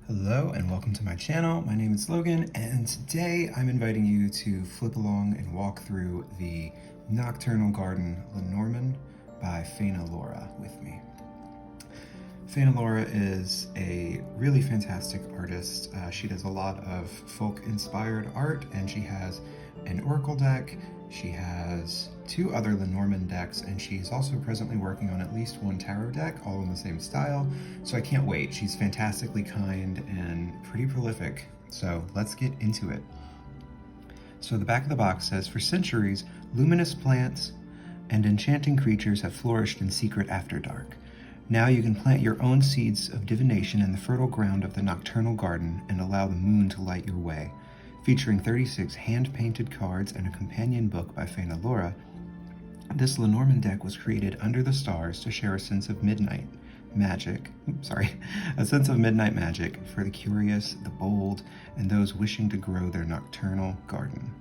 Hello and welcome to my channel. My name is Logan and today I'm inviting you to flip along and walk through the Nocturnal Garden Lenormand by Faina Laura with me. Faina Laura is a really fantastic artist. She does a lot of folk-inspired art and she has an oracle deck. She has 2 other Lenormand decks, and she's also presently working on at least 1 tarot deck, all in the same style, so I can't wait. She's fantastically kind and pretty prolific, so let's get into it. So the back of the box says, for centuries, luminous plants and enchanting creatures have flourished in secret after dark. Now you can plant your own seeds of divination in the fertile ground of the Nocturnal Garden and allow the moon to light your way. Featuring 36 hand-painted cards and a companion book by Faina Laura, this Lenormand deck was created under the stars to share a sense of midnight magic for the curious, the bold, and those wishing to grow their own nocturnal garden.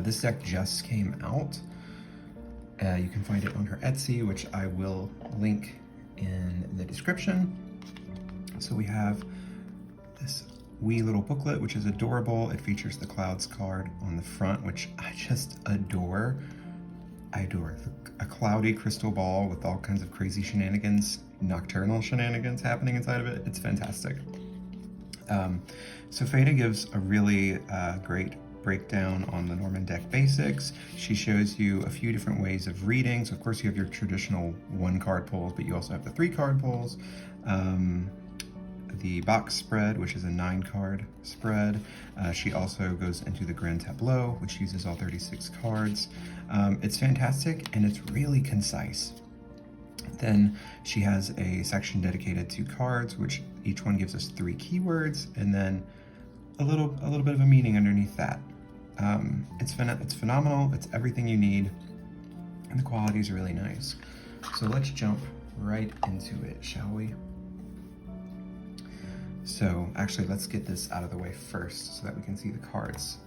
This deck just came out. You can find it on her Etsy, which I will link in the description. So we have this wee little booklet, which is adorable. It features the clouds card on the front, which I just adore. I adore a cloudy crystal ball with all kinds of crazy shenanigans, nocturnal shenanigans happening inside of it. It's fantastic. So Faina gives a really great breakdown on the Lenormand deck basics. She shows you a few different ways of reading. So of course you have your traditional 1 card pulls, but you also have the 3 card pulls. The box spread, which is a 9 card spread. She also goes into the Grand Tableau, which uses all 36 cards. It's fantastic and it's really concise. Then she has a section dedicated to cards, which each one gives us 3 keywords, and then a little bit of a meaning underneath that. It's phenomenal. It's everything you need, and the quality is really nice. So let's jump right into it, shall we? So actually, let's get this out of the way first so that we can see the cards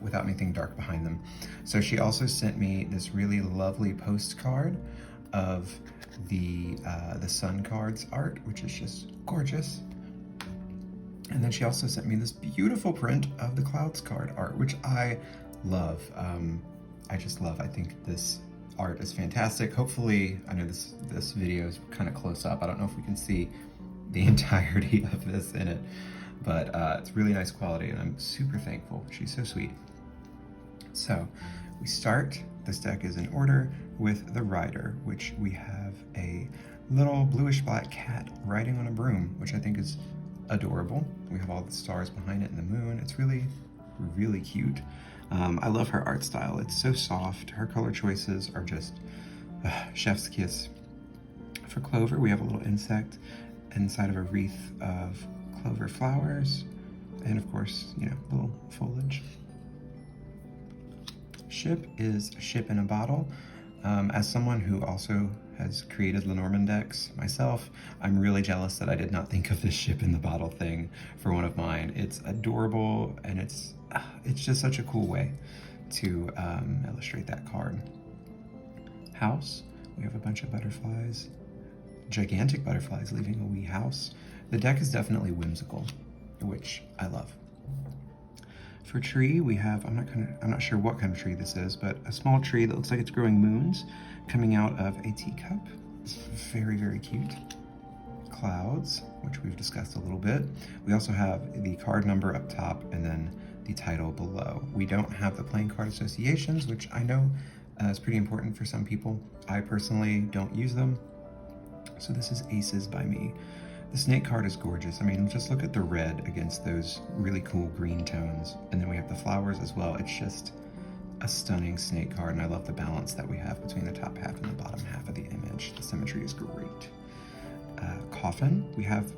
without anything dark behind them. So she also sent me this really lovely postcard of the Sun cards art, which is just gorgeous. And then she also sent me this beautiful print of the clouds card art, which I love. I just love. I think this art is fantastic. Hopefully, I know this video is kind of close up. I don't know if we can see the entirety of this in it, but it's really nice quality and I'm super thankful. She's so sweet. So we start, this deck is in order with the rider, which we have a little bluish black cat riding on a broom, which I think is adorable. We have all the stars behind it and the moon. It's really, really cute. I love her art style. It's so soft. Her color choices are just chef's kiss. For Clover, we have a little insect inside of a wreath of clover flowers, and of course, you know, little foliage. Ship is a ship in a bottle. As someone who also has created Lenormand decks myself, I'm really jealous that I did not think of this ship in the bottle thing for one of mine. It's adorable, and it's just such a cool way to illustrate that card. House, we have a bunch of butterflies. Gigantic butterflies leaving a wee house. The deck is definitely whimsical, which I love. For tree, we have, I'm not sure what kind of tree this is, but a small tree that looks like it's growing moons coming out of a teacup. It's very, very cute. Clouds, which we've discussed a little bit. We also have the card number up top and then the title below. We don't have the playing card associations, which I know is pretty important for some people. I personally don't use them. So this is Aces by me. The snake card is gorgeous. I mean, just look at the red against those really cool green tones. And then we have the flowers as well. It's just a stunning snake card, and I love the balance that we have between the top half and the bottom half of the image. The symmetry is great. Coffin, we have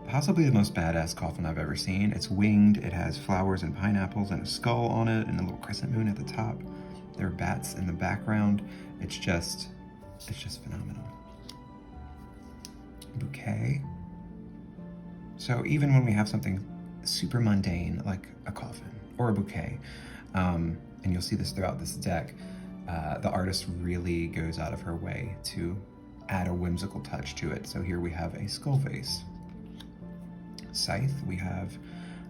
possibly the most badass coffin I've ever seen. It's winged, it has flowers and pineapples and a skull on it and a little crescent moon at the top. There are bats in the background. It's just phenomenal. Bouquet. So even when we have something super mundane like a coffin or a bouquet, and you'll see this throughout this deck, the artist really goes out of her way to add a whimsical touch to it. So here we have a skull vase. scythe. We have,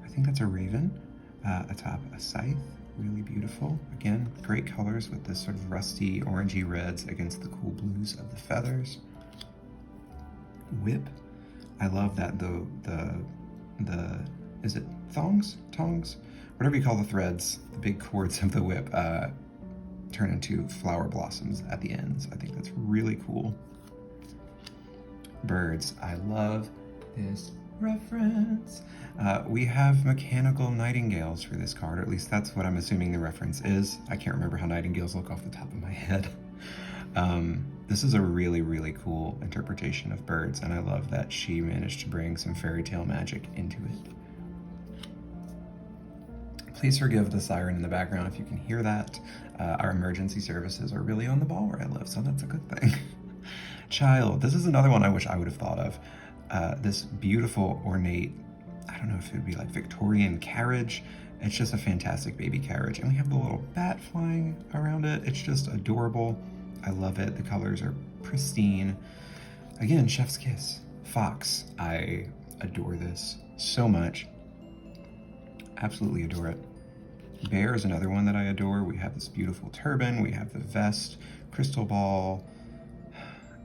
I think that's a raven atop a scythe. Really beautiful. Again, great colors with this sort of rusty orangey reds against the cool blues of the feathers. Whip. I love that the is it thongs? Tongs? Whatever you call the threads, the big cords of the whip turn into flower blossoms at the ends. I think that's really cool. Birds. I love this reference. We have mechanical nightingales for this card, or at least that's what I'm assuming the reference is. I can't remember how nightingales look off the top of my head. This is a really, really cool interpretation of birds, and I love that she managed to bring some fairy tale magic into it. Please forgive the siren in the background if you can hear that. Our emergency services are really on the ball where I live, so that's a good thing. Child. This is another one I wish I would have thought of. This beautiful, ornate, I don't know if it would be like Victorian carriage. It's just a fantastic baby carriage. And we have the little bat flying around it. It's just adorable. I love it. The colors are pristine. Again, chef's kiss. Fox. I adore this so much. Absolutely adore it. Bear is another one that I adore. We have this beautiful turban. We have the vest, crystal ball.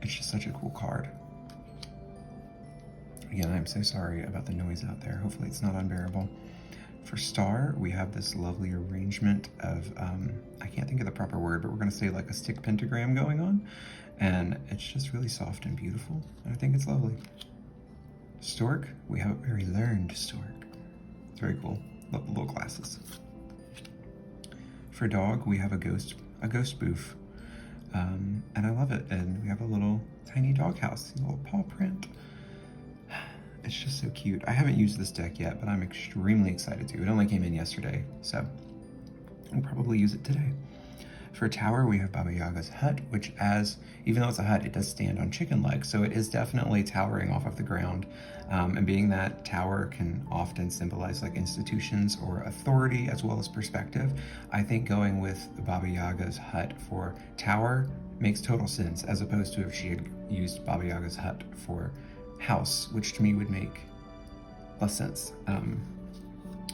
It's just such a cool card. Again, I'm so sorry about the noise out there. Hopefully it's not unbearable. For star, we have this lovely arrangement of, I can't think of the proper word, but we're gonna say like a stick pentagram going on. And it's just really soft and beautiful. And I think it's lovely. Stork, we have a very learned stork. It's very cool. Love the little glasses. For dog, we have a ghost booth. And I love it. And we have a little tiny dog house, a little paw print. It's just so cute. I haven't used this deck yet, but I'm extremely excited to. It only came in yesterday, so I'll probably use it today. For tower, we have Baba Yaga's hut, which even though it's a hut, it does stand on chicken legs, so it is definitely towering off of the ground. And being that tower can often symbolize like institutions or authority as well as perspective, I think going with Baba Yaga's hut for tower makes total sense, as opposed to if she had used Baba Yaga's hut for house, which to me would make less sense,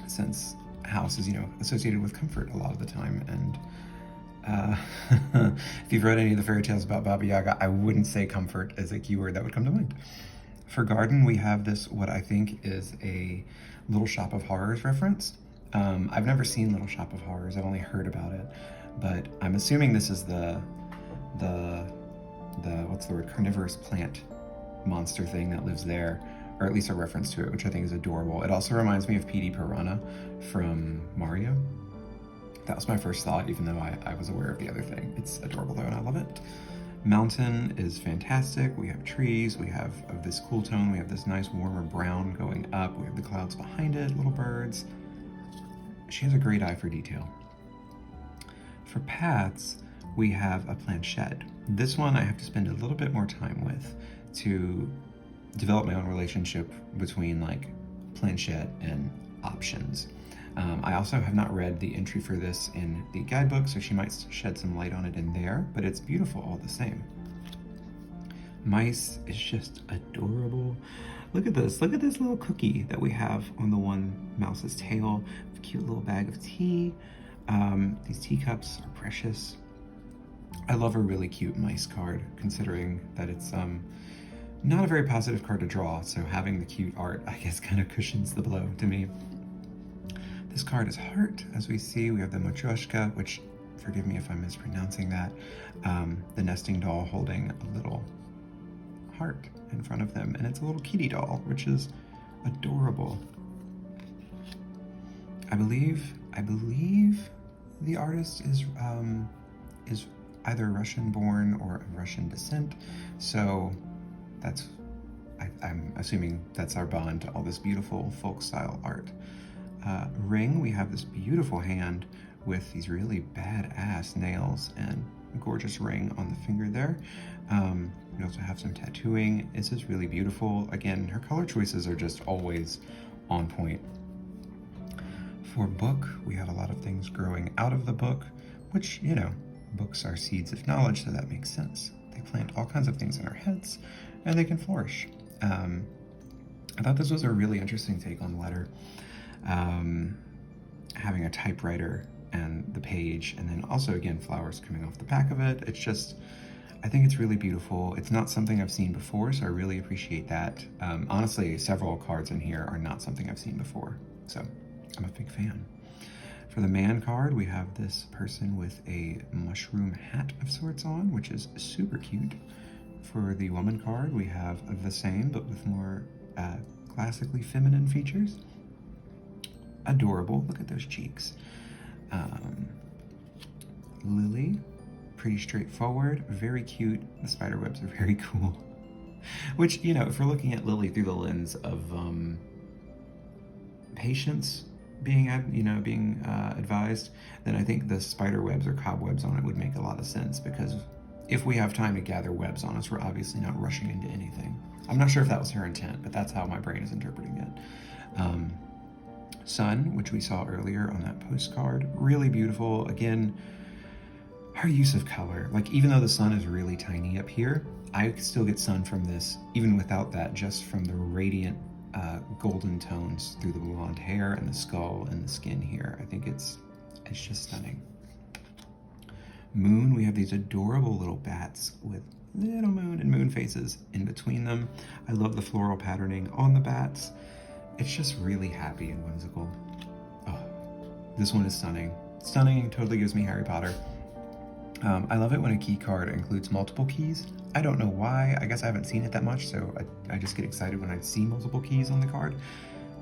since house is, associated with comfort a lot of the time. And if you've read any of the fairy tales about Baba Yaga, I wouldn't say comfort as a keyword that would come to mind. For garden, we have this, what I think is a Little Shop of Horrors reference. I've never seen Little Shop of Horrors, I've only heard about it, but I'm assuming this is the what's the word, carnivorous plant monster thing that lives there, or at least a reference to it, which I think is adorable. It also reminds me of Petey Piranha from Mario. That was my first thought, even though I was aware of the other thing. It's adorable though, and I love it. Mountain is fantastic. We have trees, we have of this cool tone, we have this nice warmer brown going up, we have the clouds behind it, little birds. She has a great eye for detail. For paths, we have a planchette. This one I have to spend a little bit more time with to develop my own relationship between like planchette and options. I also have not read the entry for this in the guidebook, so she might shed some light on it in there, but it's beautiful all the same. Mice is just adorable. Look at this little cookie that we have on the one mouse's tail. A cute little bag of tea. These teacups are precious. I love a really cute mice card, considering that it's not a very positive card to draw, so having the cute art, I guess, kind of cushions the blow to me. This card is heart. As we see, we have the Matryoshka, which, forgive me if I'm mispronouncing that, the nesting doll holding a little heart in front of them, and it's a little kitty doll, which is adorable. I believe the artist is either Russian-born or of Russian descent, so I'm assuming that's our bond to all this beautiful folk-style art. Ring, we have this beautiful hand with these really badass nails and gorgeous ring on the finger there. We also have some tattooing. This is really beautiful. Again, her color choices are just always on point. For book, we have a lot of things growing out of the book, which, books are seeds of knowledge, so that makes sense. They plant all kinds of things in our heads, and they can flourish. I thought this was a really interesting take on letter. Um, Having a typewriter and the page, and then also again flowers coming off the back of it. It's just, I think it's really beautiful. It's not something I've seen before, so I really appreciate that. Honestly, several cards in here are not something I've seen before, so I'm a big fan. For the man card, we have this person with a mushroom hat of sorts on, which is super cute. For the woman card, we have the same, but with more classically feminine features. Adorable. Look at those cheeks. Lily, pretty straightforward, very cute. The spider webs are very cool. Which, you know, if we're looking at Lily through the lens of patience being advised, then I think the spider webs or cobwebs on it would make a lot of sense, because if we have time to gather webs on us, we're obviously not rushing into anything. I'm not sure if that was her intent, but that's how my brain is interpreting it. Sun, which we saw earlier on that postcard, really beautiful. Again, her use of color, like even though the sun is really tiny up here, I still get sun from this, even without that, just from the radiant golden tones through the blonde hair and the skull and the skin here. I think it's just stunning. Moon, we have these adorable little bats with little moon and moon faces in between them. I love the floral patterning on the bats. It's just really happy and whimsical. Oh, this one is stunning. Stunning, totally gives me Harry Potter. I love it when a key card includes multiple keys. I don't know why, I guess I haven't seen it that much, so I just get excited when I see multiple keys on the card.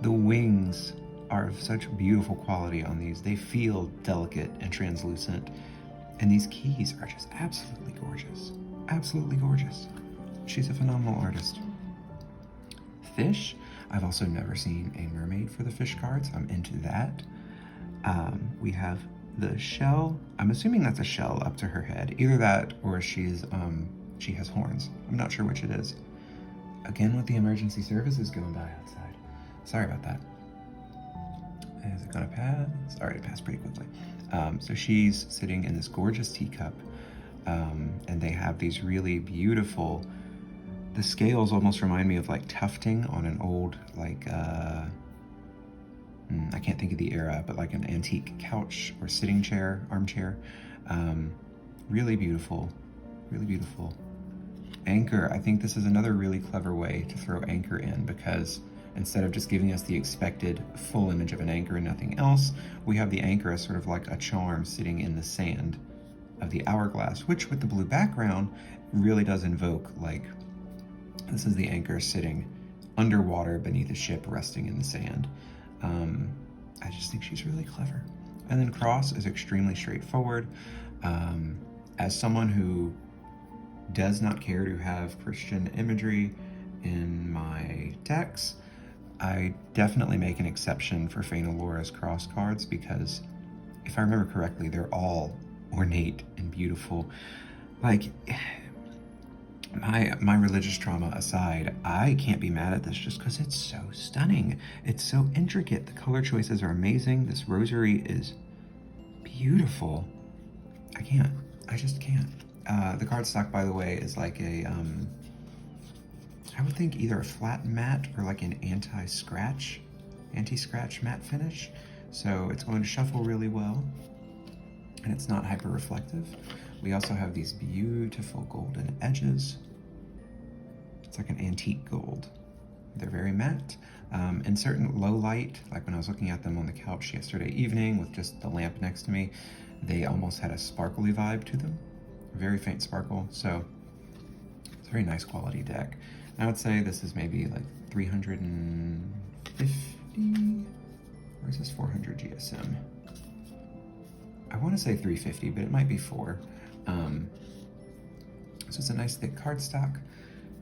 The wings are of such beautiful quality on these. They feel delicate and translucent, and these keys are just absolutely gorgeous. Absolutely gorgeous. She's a phenomenal artist. Fish, I've also never seen a mermaid for the fish cards. I'm into that. We have the shell. I'm assuming that's a shell up to her head. Either that or she has horns. I'm not sure which it is. Again, with the emergency services going by outside. Sorry about that. Is it gonna pass? Alright, it passed pretty quickly. So she's sitting in this gorgeous teacup, and they have these really beautiful, the scales almost remind me of like tufting on an old, like, I can't think of the era, but like an antique couch or sitting chair, armchair. Really beautiful, really beautiful. Anchor, I think this is another really clever way to throw anchor in, because instead of just giving us the expected full image of an anchor and nothing else, we have the anchor as sort of like a charm sitting in the sand of the hourglass, which with the blue background really does invoke, like, this is the anchor sitting underwater beneath a ship resting in the sand. I just think she's really clever. And then cross is extremely straightforward. As someone who does not care to have Christian imagery in my decks, I definitely make an exception for Faina Laura's cross cards, because if I remember correctly, they're all ornate and beautiful. Like, my religious trauma aside, I can't be mad at this just because it's so stunning. It's so intricate. The color choices are amazing. This rosary is beautiful. I just can't. The cardstock, by the way, is like a, I would think either a flat matte or like an anti-scratch matte finish. So it's going to shuffle really well, and it's not hyper reflective. We also have these beautiful golden edges. It's like an antique gold. They're very matte. In certain low light, like when I was looking at them on the couch yesterday evening with just the lamp next to me, they almost had a sparkly vibe to them. Very faint sparkle, so it's a very nice quality deck. I would say this is maybe like 350, or is this 400 GSM? I want to say 350, but it might be 4. So it's a nice thick cardstock,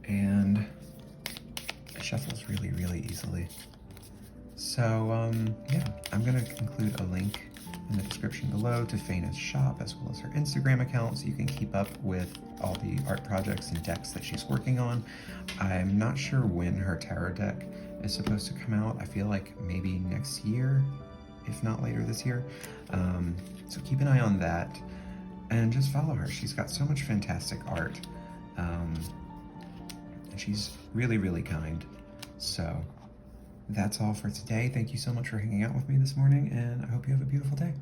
and it shuffles really, really easily. So yeah, I'm gonna include a link in the description below to Faina's shop, as well as her Instagram account, so you can keep up with all the art projects and decks that she's working on. I'm not sure when her tarot deck is supposed to come out. I feel like maybe next year, if not later this year. So keep an eye on that, and just follow her. She's got so much fantastic art, and she's really, really kind. So that's all for today. Thank you so much for hanging out with me this morning, and I hope you have a beautiful day.